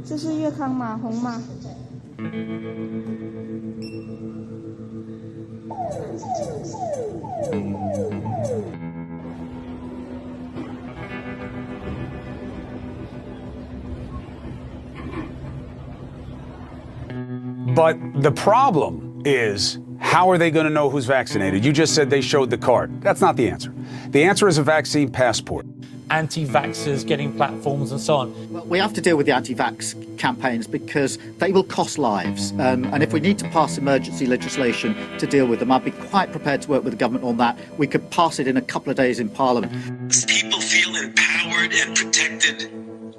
这是粤康码红码。But the problem is, how are they going to know who's vaccinated? You just said they showed the card. That's not the answer. The answer is a vaccine passport. Anti-vaxxers getting platforms and so on. Well, we have to deal with the anti-vax campaigns because they will cost lives. And if we need to pass emergency legislation to deal with them, I'd be quite prepared to work with the government on that. We could pass it in a couple of days in Parliament. People feel empowered and protected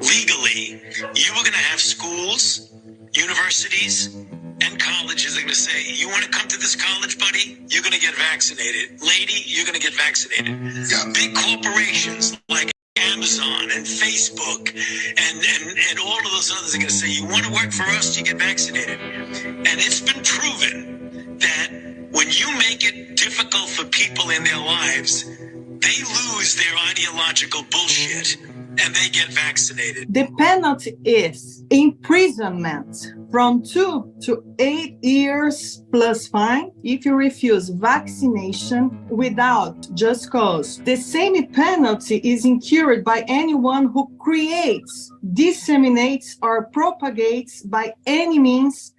legally. You are going to have schools, universities, and colleges are going to say, you want to come to this college, buddy? You're going to get vaccinated. Lady, you're going to get vaccinated. Yeah. Big corporations like Amazon and Facebook and all of those others are going to say, you want to work for us, you get vaccinated. And it's been proven that when you make it difficult for people in their lives, they lose their ideological bullshit and they get vaccinated. The penalty is imprisonment from 2 to 8 years plus fine if you refuse vaccination without just cause. The same penalty is incurred by anyone who creates, disseminates, or propagates by any means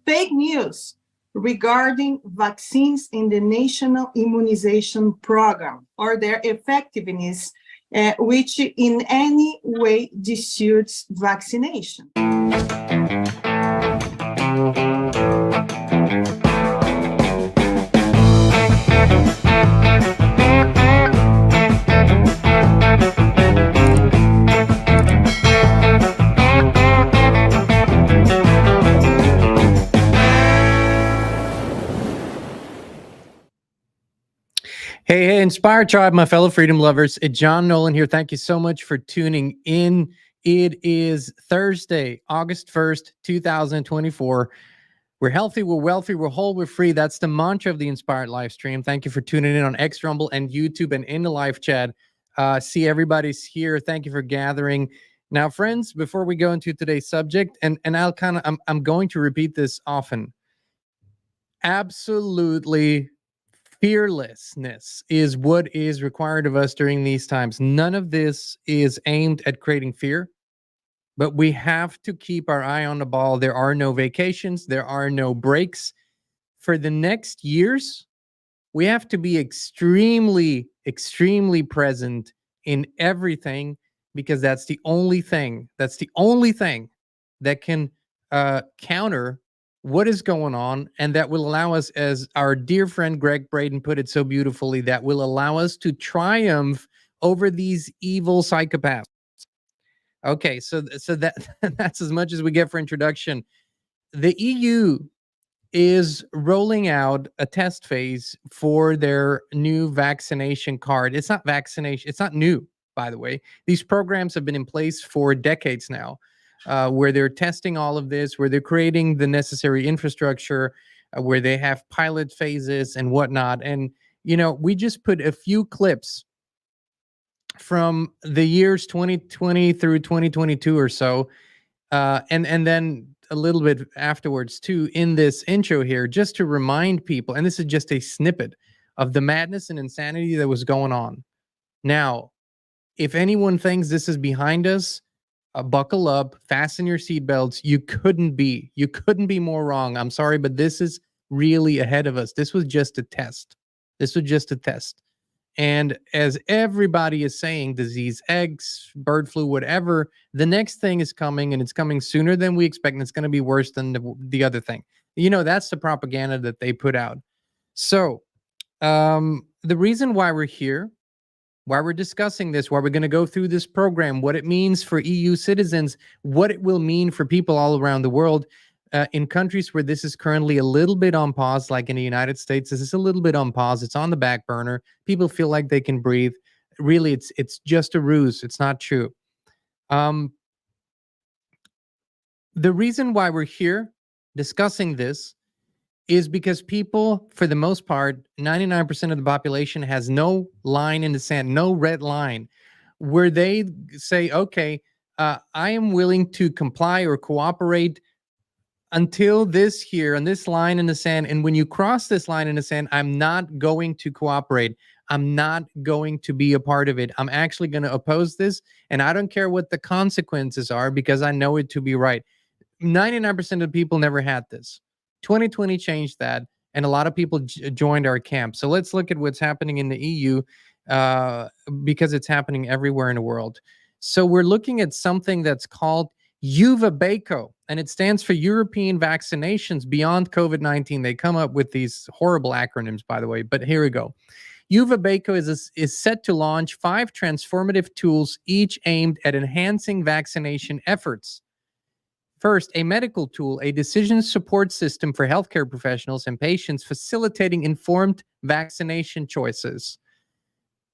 fake news regarding vaccines in the National Immunization Program or their effectiveness, which in any way disputes vaccination. Hey, Inspire Tribe, my fellow freedom lovers. It's John Nolan here. Thank you so much for tuning in. It is Thursday, August 1st, 2024. We're healthy, we're wealthy, we're whole, we're free. That's the mantra of the Inspired live stream. Thank you for tuning in on X, Rumble, and YouTube and in the live chat. See everybody's here. Thank you for gathering. Now, friends, before we go into today's subject, and I'm going to repeat this often. Absolutely. Fearlessness is what is required of us during these times. None of this is aimed at creating fear, but we have to keep our eye on the ball. There are no vacations. There are no breaks. For the next years, we have to be extremely, extremely present in everything because that's the only thing that can counter what is going on, and that will allow us, as our dear friend Greg Braden put it so beautifully, that will allow us to triumph over these evil psychopaths. Okay, so that's as much as we get for introduction. The EU is rolling out a test phase for their new vaccination card. It's not vaccination. It's not new, by the way. These programs have been in place for decades now. Where they're testing all of this, where they're creating the necessary infrastructure, where they have pilot phases and whatnot. And, you know, we just put a few clips from the years 2020 through 2022 or so, and then a little bit afterwards too in this intro here, just to remind people, and this is just a snippet of the madness and insanity that was going on. Now, if anyone thinks this is behind us, buckle up, fasten your seatbelts. You couldn't be more wrong. I'm sorry, but this is really ahead of us. This was just a test. And as everybody is saying, disease X, bird flu, whatever, the next thing is coming, and it's coming sooner than we expect, and it's going to be worse than the other thing. You know, that's the propaganda that they put out. So the reason why we're here, why we're discussing this, why we're going to go through this program, what it means for EU citizens, what it will mean for people all around the world, in countries where this is currently a little bit on pause, like in the United States, this is a little bit on pause. It's on the back burner. People feel like they can breathe. Really, it's just a ruse. It's not true. The reason why we're here discussing this is because people, for the most part, 99% of the population has no line in the sand, no red line where they say, okay, I am willing to comply or cooperate until this here on this line in the sand. And when you cross this line in the sand, I'm not going to cooperate. I'm not going to be a part of it. I'm actually going to oppose this. And I don't care what the consequences are because I know it to be right. 99% of people never had this. 2020 changed that. And a lot of people joined our camp. So let's look at what's happening in the EU because it's happening everywhere in the world. So we're looking at something that's called EUVABECO, and it stands for European Vaccinations Beyond COVID-19. They come up with these horrible acronyms, by the way, but here we go. EUVABECO is set to launch 5 transformative tools, each aimed at enhancing vaccination efforts. First, a medical tool, a decision support system for healthcare professionals and patients facilitating informed vaccination choices.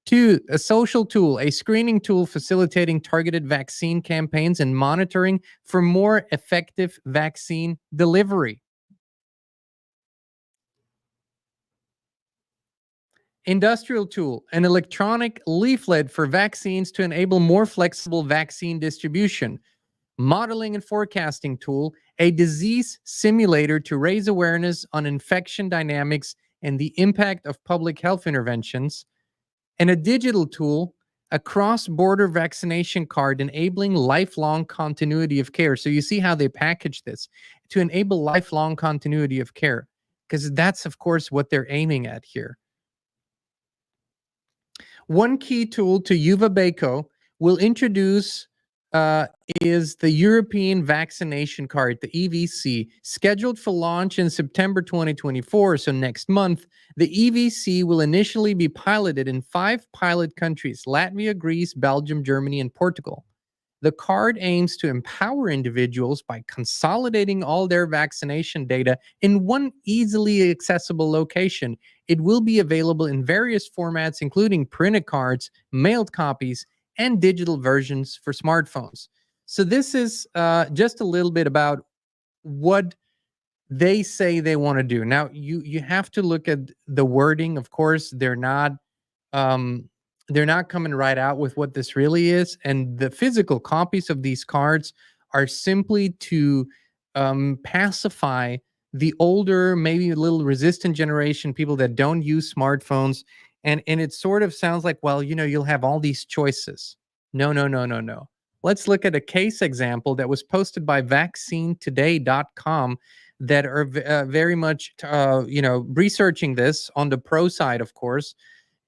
2, a social tool, a screening tool facilitating targeted vaccine campaigns and monitoring for more effective vaccine delivery. Industrial tool, an electronic leaflet for vaccines to enable more flexible vaccine distribution. Modeling and forecasting tool, a disease simulator to raise awareness on infection dynamics and the impact of public health interventions. And a digital tool, a cross-border vaccination card enabling lifelong continuity of care. So you see how they package this to enable lifelong continuity of care, because that's, of course, what they're aiming at here. One key tool to EUVABECO will introduce is the European Vaccination Card, the EVC, scheduled for launch in September 2024, so next month. The EVC will initially be piloted in 5 pilot countries: Latvia, Greece, Belgium, Germany, and Portugal. The card aims to empower individuals by consolidating all their vaccination data in one easily accessible location. It will be available in various formats, including printed cards, mailed copies, and digital versions for smartphones. So this is just a little bit about what they say they want to do. Now, you have to look at the wording. Of course, they're not coming right out with what this really is. And the physical copies of these cards are simply to pacify the older, maybe a little resistant generation, people that don't use smartphones. And it sort of sounds like, well, you know, you'll have all these choices. No. Let's look at a case example that was posted by vaccinetoday.com that are very much, researching this on the pro side, of course.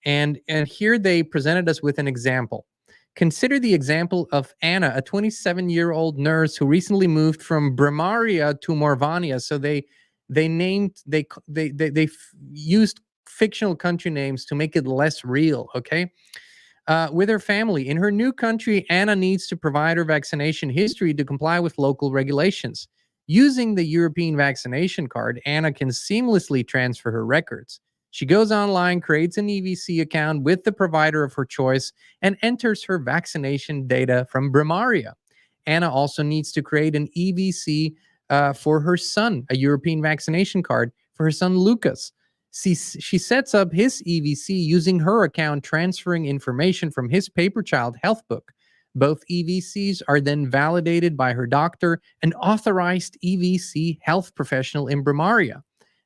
And here they presented us with an example. Consider the example of Anna, a 27-year-old nurse who recently moved from Bremaria to Morvania. So they used fictional country names to make it less real, okay? With her family. In her new country, Anna needs to provide her vaccination history to comply with local regulations. Using the European Vaccination Card, Anna can seamlessly transfer her records. She goes online, creates an EVC account with the provider of her choice, and enters her vaccination data from Bremaria. Anna also needs to create an EVC for her son, a European Vaccination Card for her son Lucas. She sets up his EVC using her account, transferring information from his paper child health book. Both EVCs are then validated by her doctor, an authorized EVC health professional in Bremaria.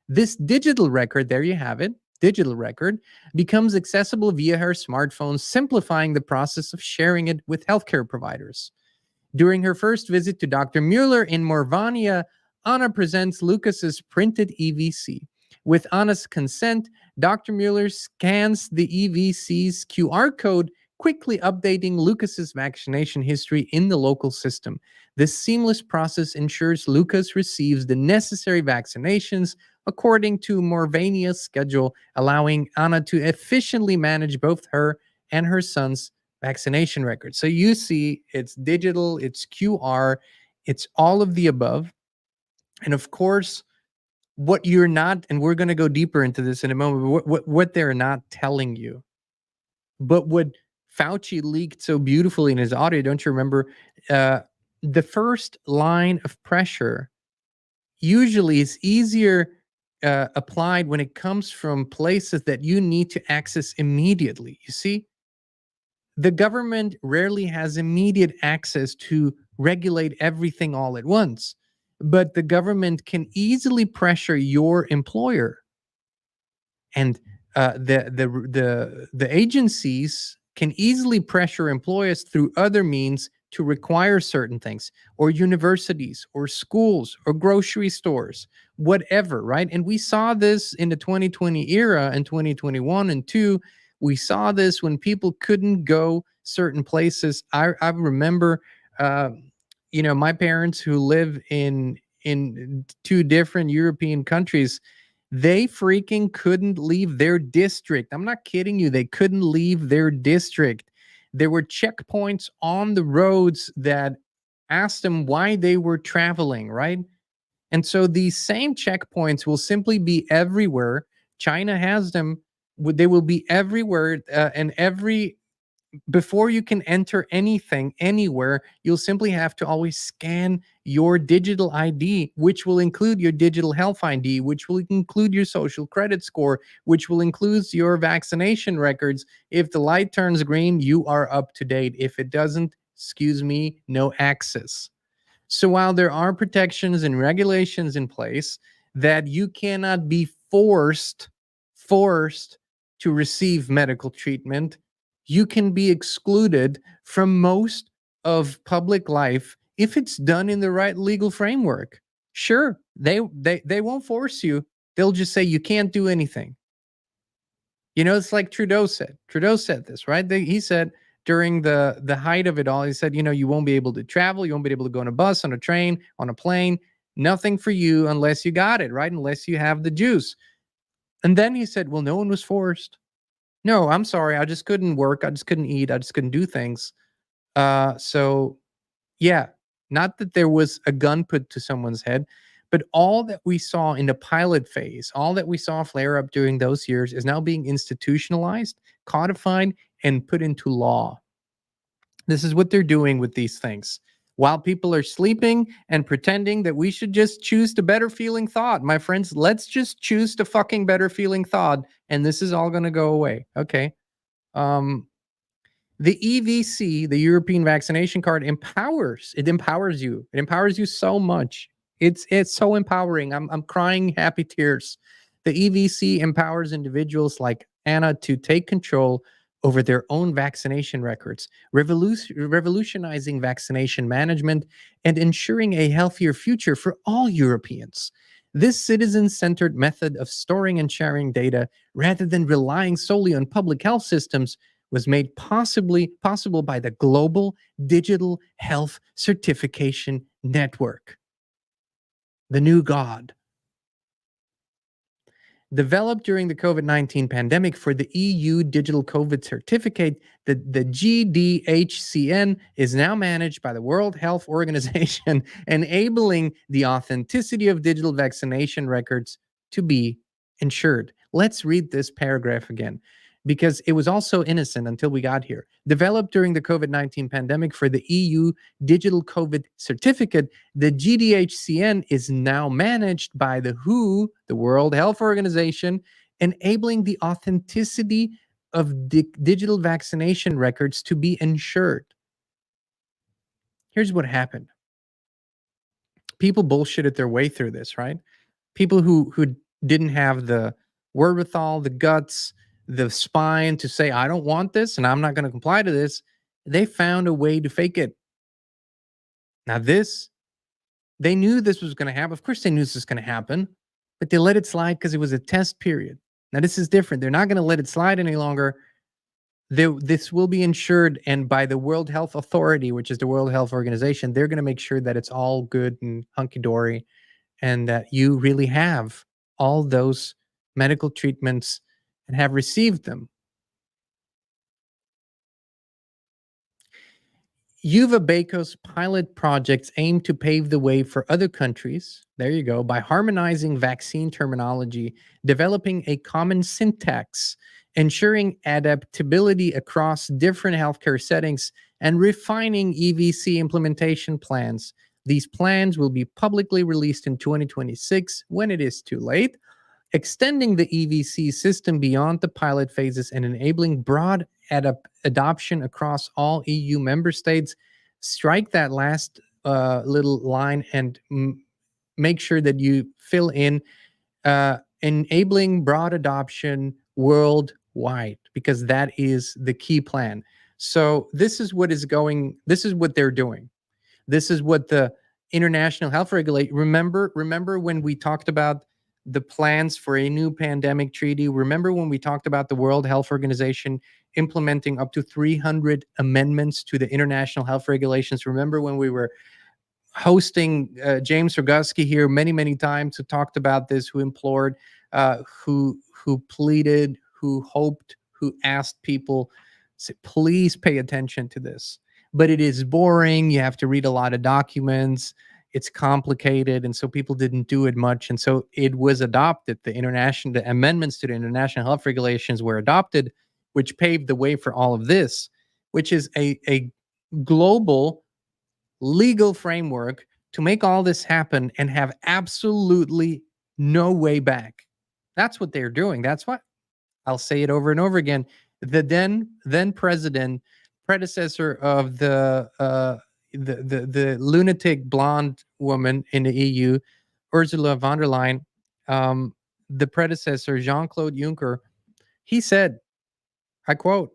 This digital record, there you have it, digital record, becomes accessible via her smartphone, simplifying the process of sharing it with healthcare providers. During her first visit to Dr. Mueller in Morvania, Anna presents Lucas's printed EVC. With Anna's consent, Dr. Mueller scans the EVC's QR code, quickly updating Lucas's vaccination history in the local system. This seamless process ensures Lucas receives the necessary vaccinations according to Morvania's schedule, allowing Anna to efficiently manage both her and her son's vaccination records. So you see, it's digital, it's QR, it's all of the above. And of course, what you're not, and we're going to go deeper into this in a moment, what they're not telling you. But what Fauci leaked so beautifully in his audio, don't you remember? The first line of pressure usually is easier applied when it comes from places that you need to access immediately. You see, the government rarely has immediate access to regulate everything all at once, but the government can easily pressure your employer, and the agencies can easily pressure employers through other means to require certain things, or universities, or schools, or grocery stores, whatever, right? And we saw this in the 2020 era and 2021 and 2. We saw this when people couldn't go certain places. I remember, my parents who live in 2 different European countries, they freaking couldn't leave their district. I'm not kidding you. They couldn't leave their district. There were checkpoints on the roads that asked them why they were traveling, right? And so these same checkpoints will simply be everywhere. China has them. They will be everywhere, and before you can enter anything anywhere, you'll simply have to always scan your digital ID, which will include your digital health ID, which will include your social credit score, which will include your vaccination records. If the light turns green, you are up to date. If it doesn't, excuse me, no access. So while there are protections and regulations in place that you cannot be forced to receive medical treatment, you can be excluded from most of public life if it's done in the right legal framework. Sure, they won't force you. They'll just say you can't do anything. It's like Trudeau said. Trudeau said this, right? He said during the height of it all, he said, you won't be able to travel. You won't be able to go on a bus, on a train, on a plane. Nothing for you unless you got it, right? Unless you have the juice. And then he said, well, no one was forced. No, I'm sorry. I just couldn't work. I just couldn't eat. I just couldn't do things. So, yeah, not that there was a gun put to someone's head, but all that we saw in the pilot phase, all that we saw flare up during those years is now being institutionalized, codified, and put into law. This is what they're doing with these things. While people are sleeping and pretending that we should just choose the better feeling thought. My friends, let's just choose the fucking better feeling thought, and this is all going to go away. Okay. The EVC, the European Vaccination Card, empowers you. It empowers you so much. It's so empowering. I'm crying happy tears. The EVC empowers individuals like Anna to take control over their own vaccination records, revolutionizing vaccination management and ensuring a healthier future for all Europeans. This citizen-centered method of storing and sharing data, rather than relying solely on public health systems, was made possible by the Global Digital Health Certification Network, the new God. Developed during the COVID-19 pandemic for the EU Digital COVID Certificate, the GDHCN is now managed by the World Health Organization, enabling the authenticity of digital vaccination records to be ensured. Let's read this paragraph again, because it was also innocent until we got here. Developed during the COVID-19 pandemic for the EU Digital COVID Certificate, the GDHCN is now managed by the WHO, the World Health Organization, enabling the authenticity of digital vaccination records to be ensured. Here's what happened. People bullshitted their way through this, right? People who didn't have the wherewithal, the guts, the spine to say, I don't want this and I'm not going to comply to this, they found a way to fake it. Now they knew this was going to happen. Of course they knew this was going to happen, but they let it slide because it was a test period. Now this is different. They're not going to let it slide any longer. This will be ensured, and by the World Health Authority, which is the World Health Organization, they're going to make sure that it's all good and hunky-dory and that you really have all those medical treatments and have received them. EUVABECO's pilot projects aim to pave the way for other countries, there you go, by harmonizing vaccine terminology, developing a common syntax, ensuring adaptability across different healthcare settings, and refining EVC implementation plans. These plans will be publicly released in 2026 when it is too late, extending the EVC system beyond the pilot phases and enabling broad adoption across all EU member states. Strike that last little line and make sure that you fill in enabling broad adoption worldwide, because that is the key plan. So this is what they're doing. This is what the international health regulate. Remember when we talked about the plans for a new pandemic treaty? Remember when we talked about the World Health Organization implementing up to 300 amendments to the international health regulations? Remember when we were hosting James Roguski here many times, who talked about this, who implored, who pleaded, who hoped, who asked people, please pay attention to this. But it is boring. You have to read a lot of documents. It's complicated. And so people didn't do it much. And so it was adopted. The amendments to the international health regulations were adopted, which paved the way for all of this, which is a global legal framework to make all this happen and have absolutely no way back. That's what they're doing. That's what I'll say it over and over again. The then predecessor of the lunatic blonde woman in the EU, Ursula von der Leyen, the predecessor, Jean-Claude Juncker, he said, I quote,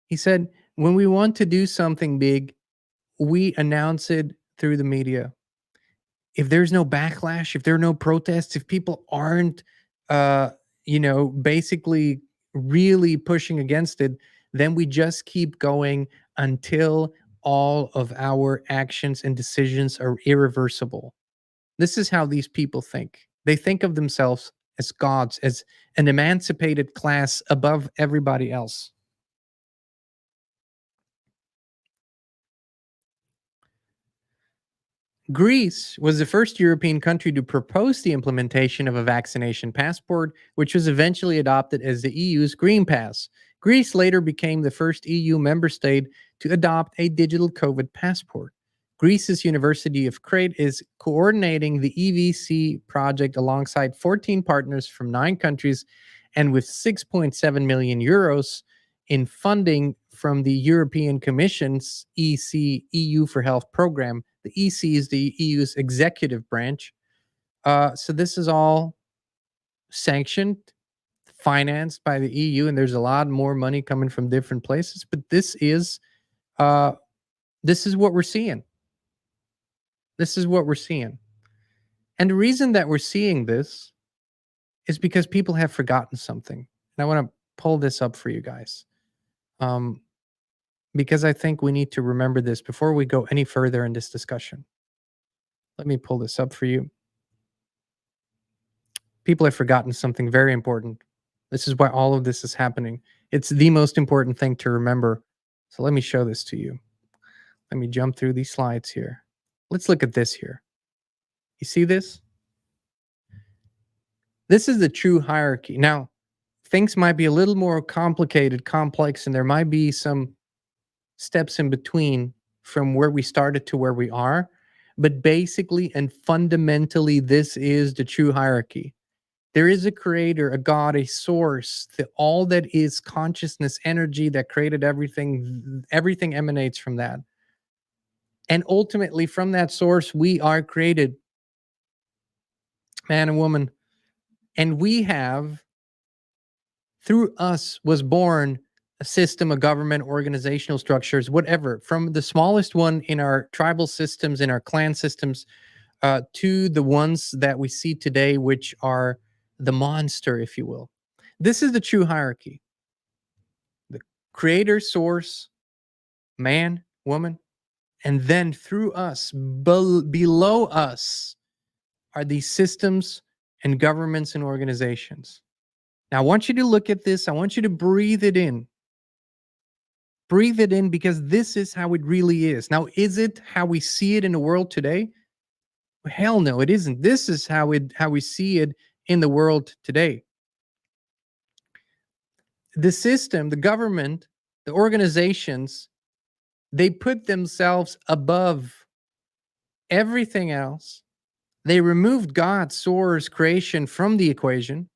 he said, when we want to do something big, we announce it through the media. If there's no backlash, if there are no protests, if people aren't, basically really pushing against it, then we just keep going until all of our actions and decisions are irreversible. This is how these people think. They think of themselves as gods, as an emancipated class above everybody else. Greece was the first European country to propose the implementation of a vaccination passport, which was eventually adopted as the EU's Green Pass. Greece later became the first EU member state to adopt a digital COVID passport. Greece's University of Crete is coordinating the EVC project alongside 14 partners from 9 countries, and with 6.7 million euros in funding from the European Commission's EU for Health program. The EC is the EU's executive branch. So this is all sanctioned, financed by the EU, and there's a lot more money coming from different places. But this is what we're seeing. This is what we're seeing. And the reason that we're seeing this is because people have forgotten something. And I want to pull this up for you guys. Because I think we need to remember this before we go any further in this discussion. Let me pull this up for you. People have forgotten something very important. This is why all of this is happening. It's the most important thing to remember. So let me show this to you. Let me jump through these slides here. Let's look at this here. You see this? This is the true hierarchy. Now, things might be a little more complicated, complex, and there might be some steps in between from where we started to where we are. But basically and fundamentally, this is the true hierarchy. There is a creator, a God, a source, all that is consciousness, energy that created everything. Everything emanates from that. And ultimately, from that source, we are created, man and woman. And we have, through us was born a system, a government, organizational structures, whatever, from the smallest one in our tribal systems, in our clan systems, to the ones that we see today, which are the monster, if you will. This is the true hierarchy. The creator, source, man, woman, and then through us, below us, are these systems and governments and organizations. Now, I want you to look at this. I want you to breathe it in. Breathe it in, because this is how it really is. Now, is it how we see it in the world today? Well, hell no, it isn't. This is how we see it in the world today. The system, the government, the organizations, they put themselves above everything else. They removed God, source, creation from the equation.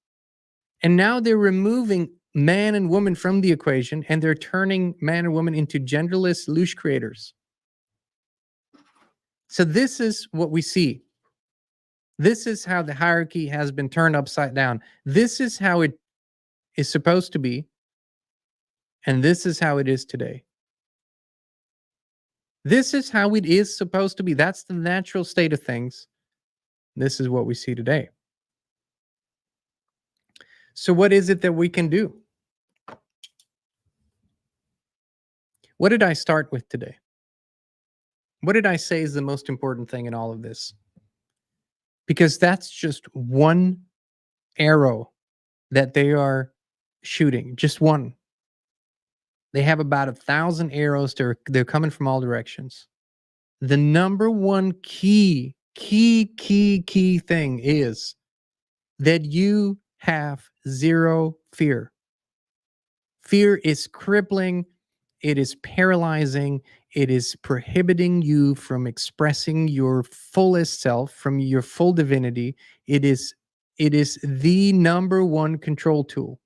And now they're removing man and woman from the equation, and they're turning man and woman into genderless louche creators. So this is what we see. This is how the hierarchy has been turned upside down. This is how it is supposed to be. And this is how it is today. This is how it is supposed to be. That's the natural state of things. This is what we see today. So what is it that we can do? What did I start with today? What did I say is the most important thing in all of this? Because that's just one arrow that they are shooting, just one. They have about 1,000 arrows. They're coming from all directions. The number one key thing is that you have zero fear. Fear is crippling. It is paralyzing. It is prohibiting you from expressing your fullest self, from your full divinity. It is the number one control tool.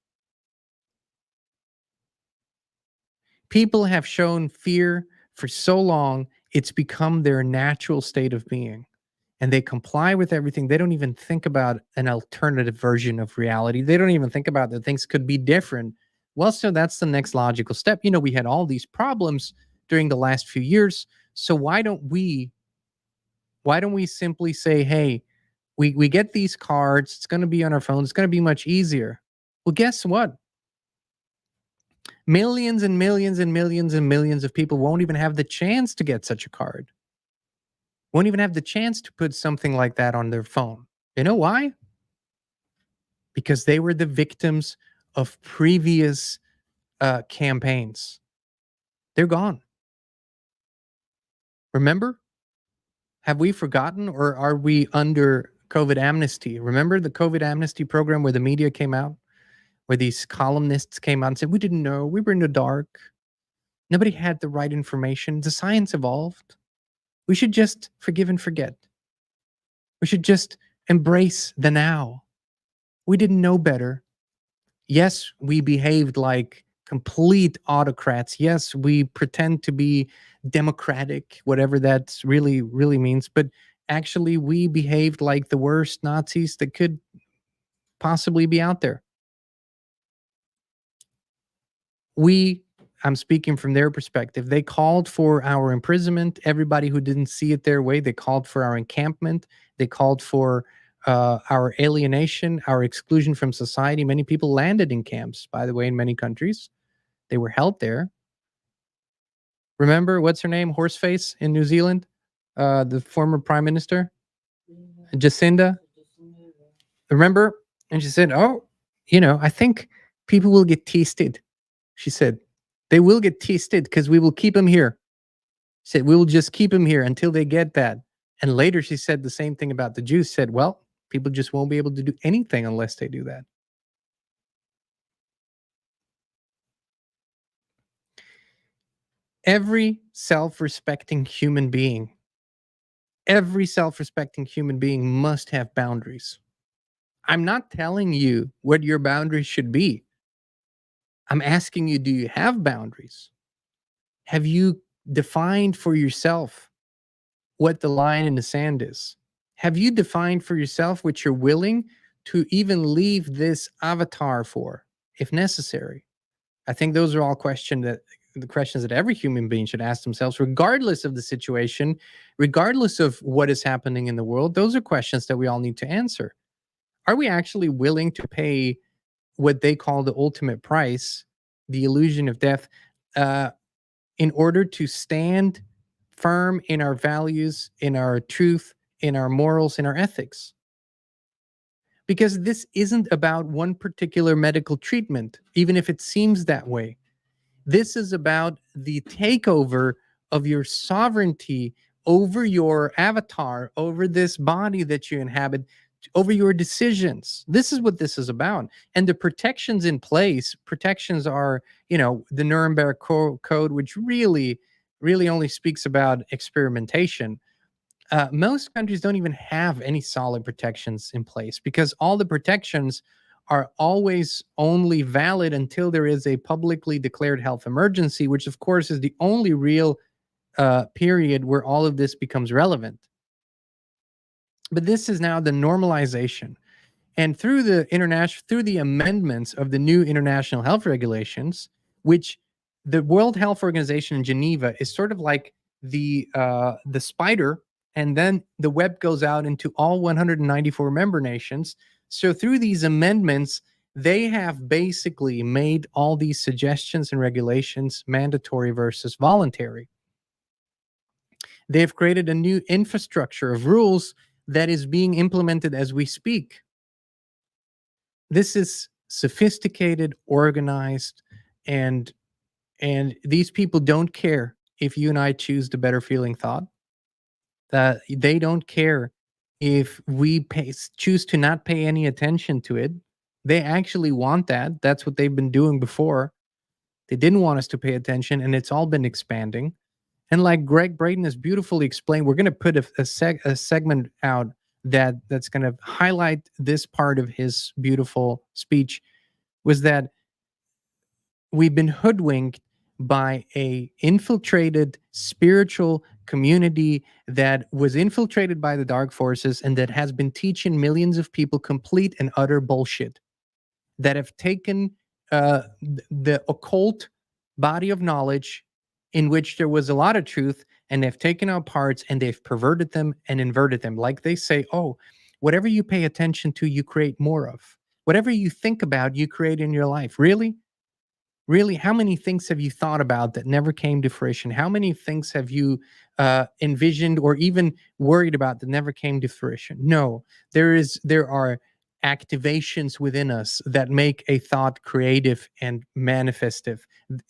People have shown fear for so long, it's become their natural state of being. And they comply with everything. They don't even think about an alternative version of reality. They don't even think about that things could be different. Well, so that's the next logical step. You know, we had all these problems during the last few years. So why don't we simply say, hey, we get these cards, it's going to be on our phones, it's going to be much easier. Well, guess what? Millions and millions and millions and millions of people won't even have the chance to get such a card. Won't even have the chance to put something like that on their phone. You know why? Because they were the victims of previous campaigns. They're gone. Remember? Have we forgotten, or are we under COVID amnesty? Remember the COVID amnesty program where the media came out? Where these columnists came out and said, we didn't know, we were in the dark. Nobody had the right information. The science evolved. We should just forgive and forget. We should just embrace the now. We didn't know better. Yes, we behaved like complete autocrats. Yes, we pretend to be democratic, whatever that really means. But actually, we behaved like the worst Nazis that could possibly be out there. I'm speaking from their perspective. They called for our imprisonment. Everybody who didn't see it their way, they called for our encampment. They called for our alienation, our exclusion from society. Many people landed in camps, by the way, in many countries. They were held there. Remember, what's her name? Horseface in New Zealand? The former prime minister? Jacinda? Remember? And she said, oh, I think people will get tasted. She said, they will get tasted because we will keep them here. She said, we will just keep them here until they get that. And later she said the same thing about the Jews, said, well, people just won't be able to do anything unless they do that. Every self-respecting human being must have boundaries. I'm not telling you what your boundaries should be. I'm asking you, do you have boundaries? Have you defined for yourself what the line in the sand is? Have you defined for yourself what you're willing to even leave this avatar for, if necessary? I think those are all the questions that every human being should ask themselves, regardless of the situation, regardless of what is happening in the world. Those are questions that we all need to answer. Are we actually willing to pay what they call the ultimate price, the illusion of death, in order to stand firm in our values, in our truth, in our morals, in our ethics? Because this isn't about one particular medical treatment, even if it seems that way. This is about the takeover of your sovereignty over your avatar, over this body that you inhabit, over your decisions. This is what this is about. And the protections in place, protections are, the Nuremberg Code, which really only speaks about experimentation. Most countries don't even have any solid protections in place because all the protections are always only valid until there is a publicly declared health emergency, which of course is the only real period where all of this becomes relevant. But this is now the normalization. And through the amendments of the new international health regulations, which the World Health Organization in Geneva is sort of like the spider, and then the web goes out into all 194 member nations. So through these amendments, they have basically made all these suggestions and regulations mandatory versus voluntary. They've created a new infrastructure of rules that is being implemented as we speak. This is sophisticated, organized, and these people don't care if you and I choose the better feeling thought. That they don't care if we choose to not pay any attention to it. They actually want that. That's what they've been doing before. They didn't want us to pay attention, and it's all been expanding. And like Greg Braden has beautifully explained, we're going to put a segment out that's going to highlight this part of his beautiful speech, was that we've been hoodwinked by a infiltrated spiritual community that was infiltrated by the dark forces and that has been teaching millions of people complete and utter bullshit, that have taken the occult body of knowledge in which there was a lot of truth, and they've taken out parts and they've perverted them and inverted them. Like they say, oh, whatever you pay attention to, you create more of. Whatever you think about, you create in your life. Really? Really? How many things have you thought about that never came to fruition? How many things have you envisioned or even worried about that never came to fruition? No, there are activations within us that make a thought creative and manifestive.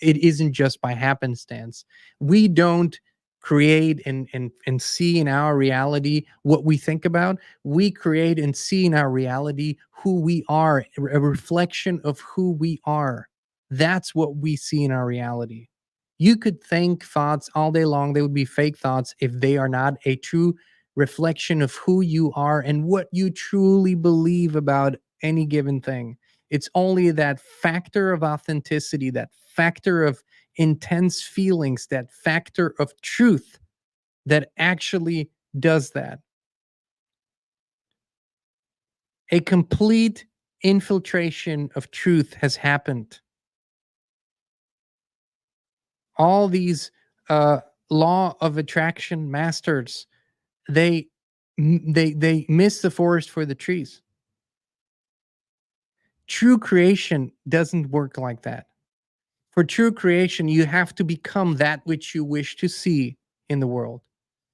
It isn't just by happenstance. We don't create and see in our reality what we think about. We create and see in our reality who we are, a reflection of who we are. That's what we see in our reality. You could think thoughts all day long. They would be fake thoughts if they are not a true reflection of who you are and what you truly believe about any given thing. It's only that factor of authenticity, that factor of intense feelings, that factor of truth that actually does that. A complete infiltration of truth has happened. All these law of attraction masters, they miss the forest for the trees. True creation doesn't work like that. For true creation, you have to become that which you wish to see in the world.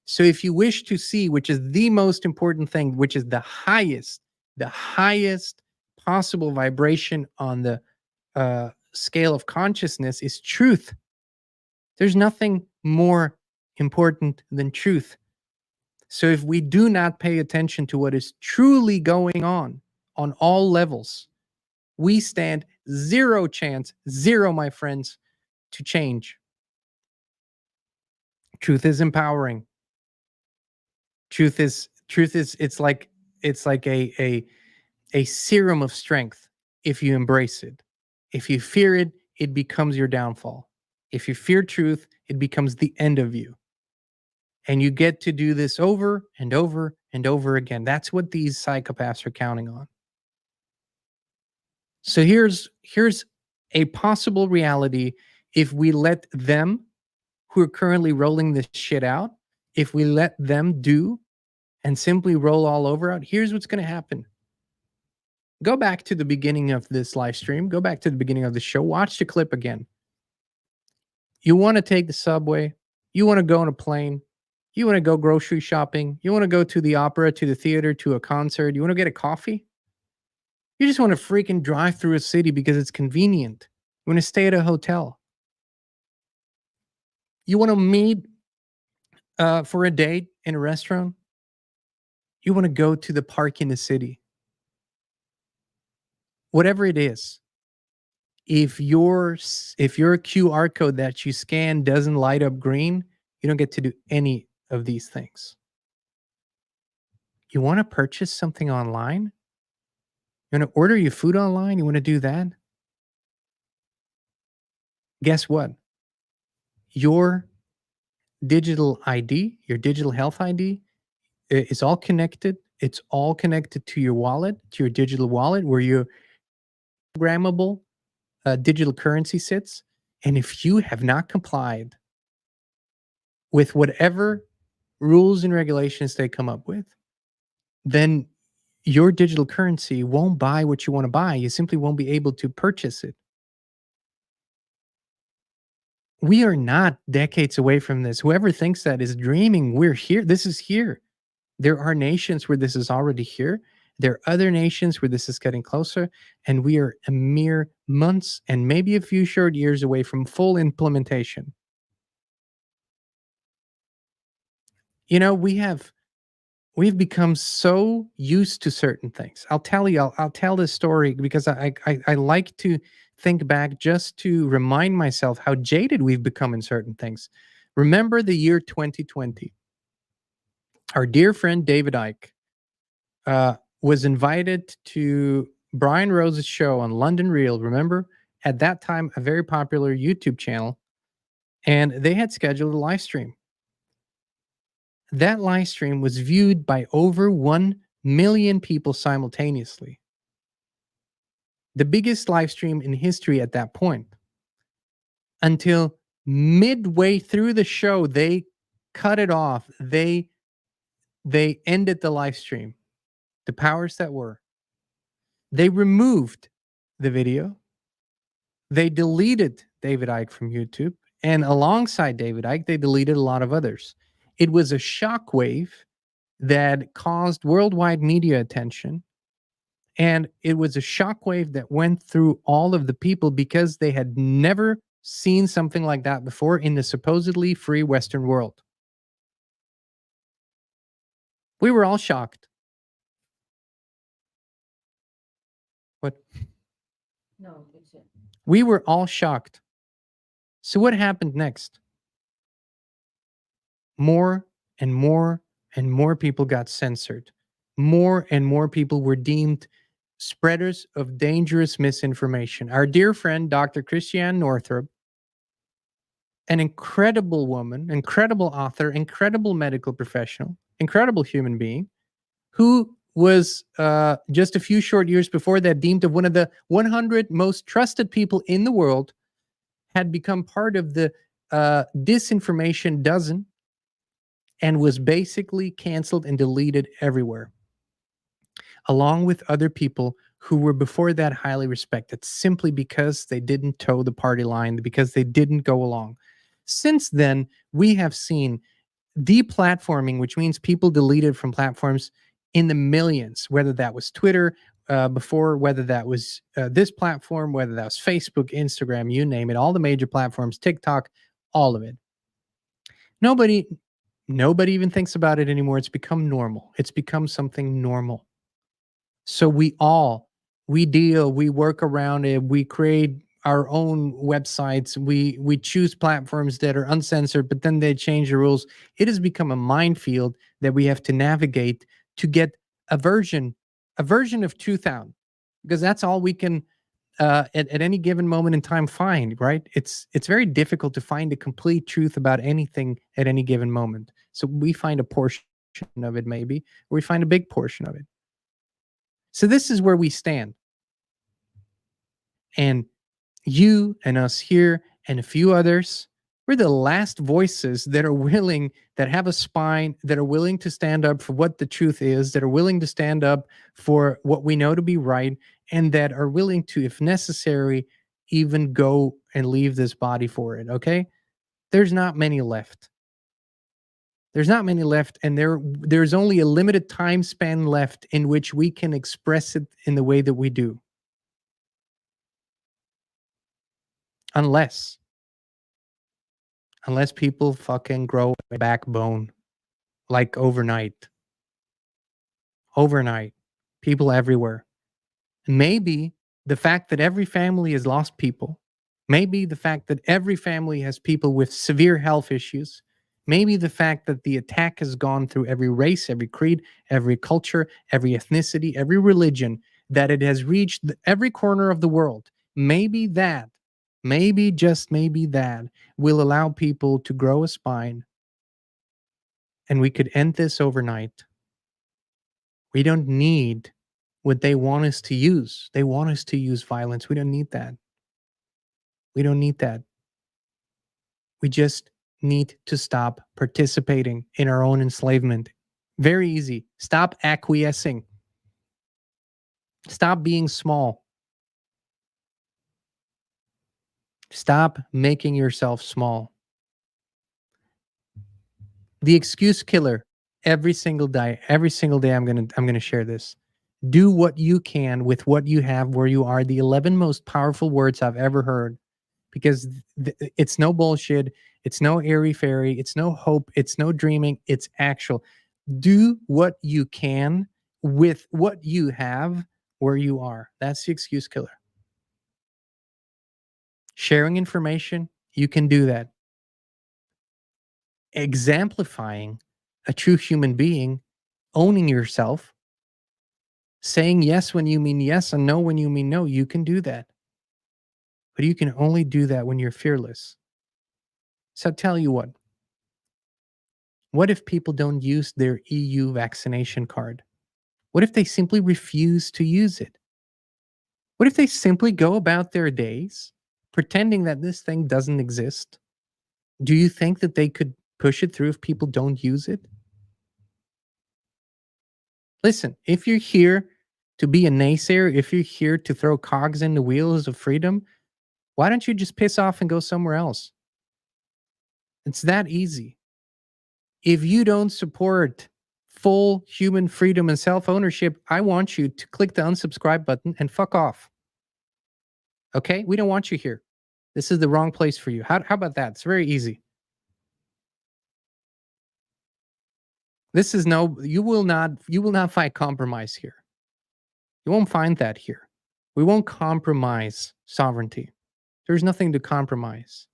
So if you wish to see, which is the most important thing, which is the highest possible vibration on the scale of consciousness, is truth. There's nothing more important than truth. So if we do not pay attention to what is truly going on all levels, we stand zero chance, zero, my friends, to change. Truth is empowering. Truth is it's like a serum of strength if you embrace it. If you fear it, it becomes your downfall. If you fear truth, it becomes the end of you. And you get to do this over and over and over again. That's what these psychopaths are counting on. So here's a possible reality if we let them, who are currently rolling this shit out, if we let them do and simply roll all over out, here's what's going to happen. Go back to the beginning of this live stream. Go back to the beginning of the show. Watch the clip again. You want to take the subway. You want to go on a plane. You want to go grocery shopping. You want to go to the opera, to the theater, to a concert. You want to get a coffee. You just want to freaking drive through a city because it's convenient. You want to stay at a hotel. You want to meet for a date in a restaurant. You want to go to the park in the city. Whatever it is. If your QR code that you scan doesn't light up green, you don't get to do any of these things. You want to purchase something online? You want to order your food online? You want to do that? Guess what? Your digital ID, your digital health ID, is all connected. It's all connected to your wallet, to your digital wallet, where your programmable digital currency sits. And if you have not complied with whatever rules and regulations they come up with, then your digital currency won't buy what you want to buy. You simply won't be able to purchase it. We are not decades away from this. Whoever thinks that is dreaming. We're here. This is here. There are nations where this is already here. There are other nations where this is getting closer. And we are a mere months and maybe a few short years away from full implementation. You know, we've become so used to certain things. I'll tell you, I'll tell this story because I like to think back just to remind myself how jaded we've become in certain things. Remember the year 2020. Our dear friend David Icke was invited to Brian Rose's show on London Real. Remember, at that time, a very popular YouTube channel, and they had scheduled a live stream. That live stream was viewed by over 1 million people simultaneously. The biggest live stream in history at that point. Until midway through the show, they cut it off. They ended the live stream. The powers that were. They removed the video. They deleted David Icke from YouTube. And alongside David Icke, they deleted a lot of others. It was a shockwave that caused worldwide media attention. And it was a shockwave that went through all of the people because they had never seen something like that before in the supposedly free Western world. We were all shocked. What? No, it's it. We were all shocked. So what happened next? More and more and more people got censored. More and more people were deemed spreaders of dangerous misinformation. Our dear friend, Dr. Christiane Northrup, an incredible woman, incredible author, incredible medical professional, incredible human being, who was just a few short years before that deemed of one of the 100 most trusted people in the world, had become part of the disinformation dozen and was basically canceled and deleted everywhere, along with other people who were before that highly respected simply because they didn't toe the party line, because they didn't go along. Since then, we have seen deplatforming, which means people deleted from platforms in the millions, whether that was Twitter before, whether that was this platform, whether that was Facebook, Instagram, you name it, all the major platforms, TikTok, all of it. Nobody even thinks about it anymore. It's become normal. It's become something normal. So we work around it. We create our own websites. We choose platforms that are uncensored, but then they change the rules. It has become a minefield that we have to navigate to get a version of truth out, because that's all we can at any given moment in time find, right? It's very difficult to find a complete truth about anything at any given moment. So we find a portion of it, maybe, or we find a big portion of it. So this is where we stand. And you and us here and a few others, we're the last voices that are willing, that have a spine, that are willing to stand up for what the truth is, that are willing to stand up for what we know to be right, and that are willing to, if necessary, even go and leave this body for it, okay? There's not many left. There's not many left, and there's only a limited time span left in which we can express it in the way that we do. Unless people fucking grow a backbone, like overnight. Overnight. People everywhere. Maybe the fact that every family has lost people, maybe the fact that every family has people with severe health issues, maybe the fact that the attack has gone through every race, every creed, every culture, every ethnicity, every religion, that it has reached every corner of the world. Maybe that, maybe just maybe that will allow people to grow a spine, and we could end this overnight. We don't need what they want us to use. They want us to use violence. We don't need that. We don't need that. We just need to stop participating in our own enslavement. Very easy. Stop acquiescing. Stop being small. Stop making yourself small. The excuse killer. Every single day I'm gonna share this. Do what you can with what you have where you are. The 11 most powerful words I've ever heard, because it's no bullshit. It's no airy fairy. It's no hope. It's no dreaming. It's actual. Do what you can with what you have where you are. That's the excuse killer. Sharing information, you can do that. Exemplifying a true human being, owning yourself, saying yes when you mean yes and no when you mean no, you can do that. But you can only do that when you're fearless. So tell you what if people don't use their EU vaccination card? What if they simply refuse to use it? What if they simply go about their days pretending that this thing doesn't exist? Do you think that they could push it through if people don't use it? Listen, if you're here to be a naysayer, if you're here to throw cogs in the wheels of freedom, why don't you just piss off and go somewhere else? It's that easy. If you don't support full human freedom and self-ownership, I want you to click the unsubscribe button and fuck off. Okay? We don't want you here. This is the wrong place for you. How about that? It's very easy. This is you will not find compromise here. You won't find that here. We won't compromise sovereignty. There's nothing to compromise.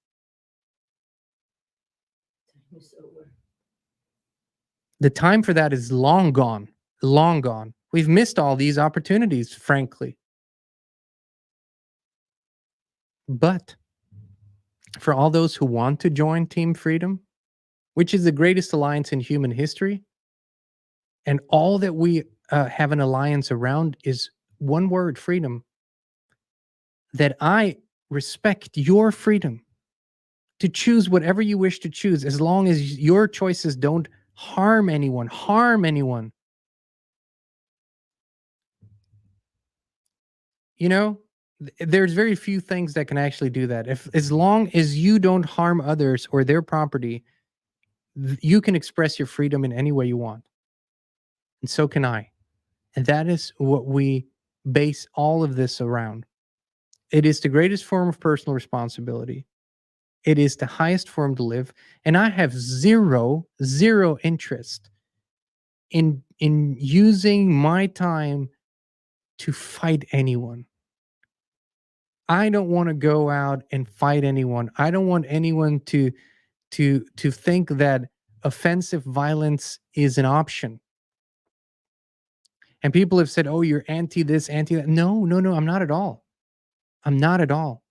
It's over. The time for that is long gone. Long gone. We've missed all these opportunities, frankly. But for all those who want to join Team Freedom, which is the greatest alliance in human history, and all that we have an alliance around is one word: freedom. That I respect your freedom to choose whatever you wish to choose, as long as your choices don't harm anyone. You know, there's very few things that can actually do that. As long as you don't harm others or their property, you can express your freedom in any way you want. And so can I. And that is what we base all of this around. It is the greatest form of personal responsibility. It is the highest form to live. And I have zero interest in using my time to fight anyone. I don't want to go out and fight anyone. I don't want anyone to think that offensive violence is an option. And people have said, "Oh, you're anti this, anti that." No, I'm not at all. I'm not at all.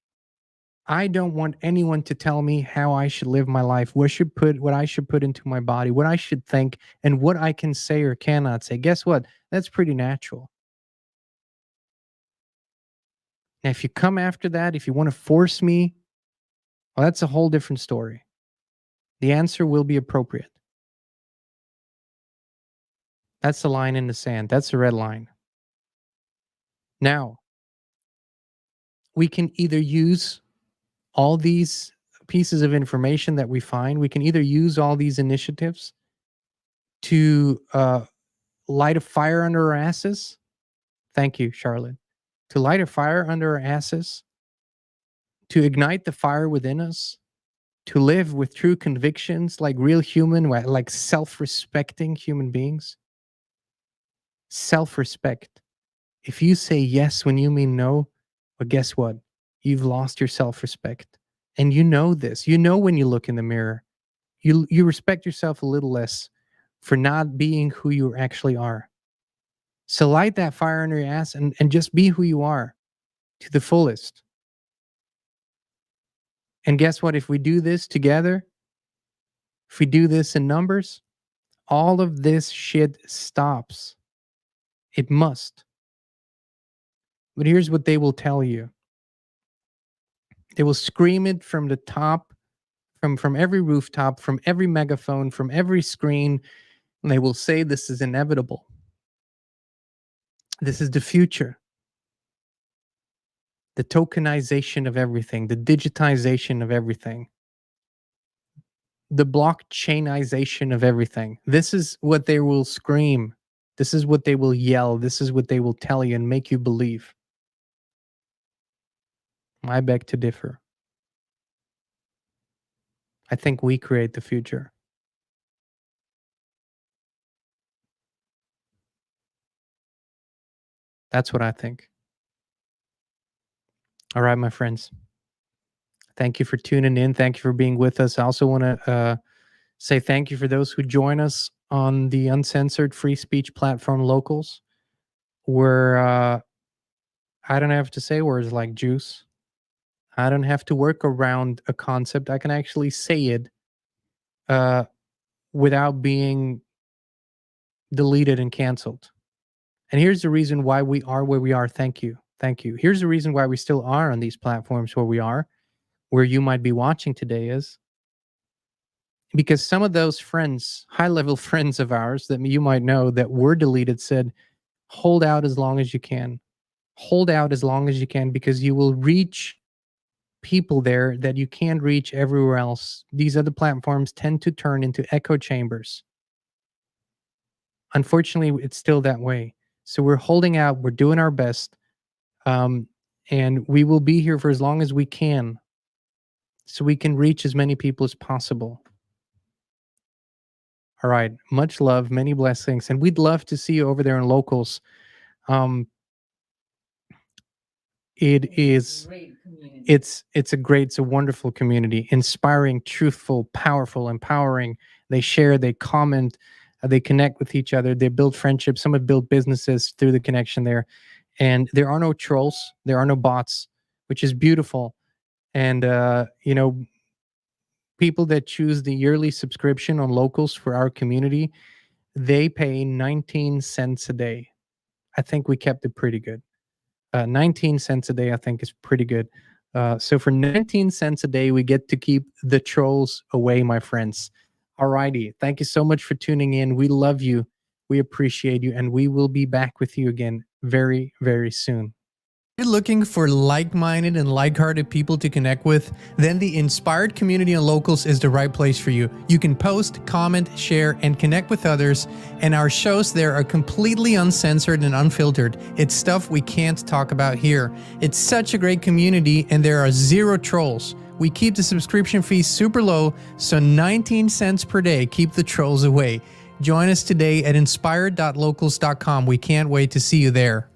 I don't want anyone to tell me how I should live my life, what I should put into my body, what I should think, and what I can say or cannot say. Guess what? That's pretty natural. Now, if you come after that, if you want to force me, well, that's a whole different story. The answer will be appropriate. That's the line in the sand. That's the red line. Now, we can either use all these pieces of information that we find, we can either use all these initiatives to light a fire under our asses. Thank you, Charlotte. To light a fire under our asses, to ignite the fire within us, to live with true convictions like real human, like self-respecting human beings. Self-respect. If you say yes when you mean no, well, guess what? You've lost your self-respect. And you know this. You know when you look in the mirror. You respect yourself a little less for not being who you actually are. So light that fire under your ass and just be who you are to the fullest. And guess what? If we do this together, if we do this in numbers, all of this shit stops. It must. But here's what they will tell you. They will scream it from the top, from every rooftop, from every megaphone, from every screen, and they will say this is inevitable. This is the future. The tokenization of everything, the digitization of everything, the blockchainization of everything. This is what they will scream. This is what they will yell. This is what they will tell you and make you believe. I beg to differ. I think we create the future. That's what I think. All right, my friends. Thank you for tuning in. Thank you for being with us. I also want to say thank you for those who join us on the uncensored free speech platform Locals, where I don't have to say words like juice. I don't have to work around a concept. I can actually say it without being deleted and canceled. And here's the reason why we are where we are. Thank you. Thank you. Here's the reason why we still are on these platforms where we are, where you might be watching today is because some of those friends, high-level friends of ours that you might know that were deleted said, hold out as long as you can. Hold out as long as you can because you will reach people there that you can't reach everywhere else. These other platforms tend to turn into echo chambers. Unfortunately, it's still that way. So we're holding out. We're doing our best. And we will be here for as long as we can so we can reach as many people as possible. All right. Much love, many blessings. And we'd love to see you over there in Locals. It's a wonderful community, inspiring, truthful, powerful, empowering. They share, they comment, they connect with each other, they build friendships. Some have built businesses through the connection there. And there are no trolls, there are no bots, which is beautiful. And people that choose the yearly subscription on Locals for our community, they pay 19 cents a day. I think we kept it pretty good. 19 cents a day, I think, is pretty good. So for 19 cents a day, we get to keep the trolls away, my friends. Alrighty. Thank you so much for tuning in. We love you. We appreciate you. And we will be back with you again very, very soon. If you're looking for like-minded and like-hearted people to connect with, then the Inspired community on Locals is the right place for you. You can post, comment, share, and connect with others, and our shows there are completely uncensored and unfiltered. It's stuff we can't talk about here. It's such a great community, and there are zero trolls. We keep the subscription fees super low, so 19 cents per day. Keep the trolls away. Join us today at inspired.locals.com. We can't wait to see you there.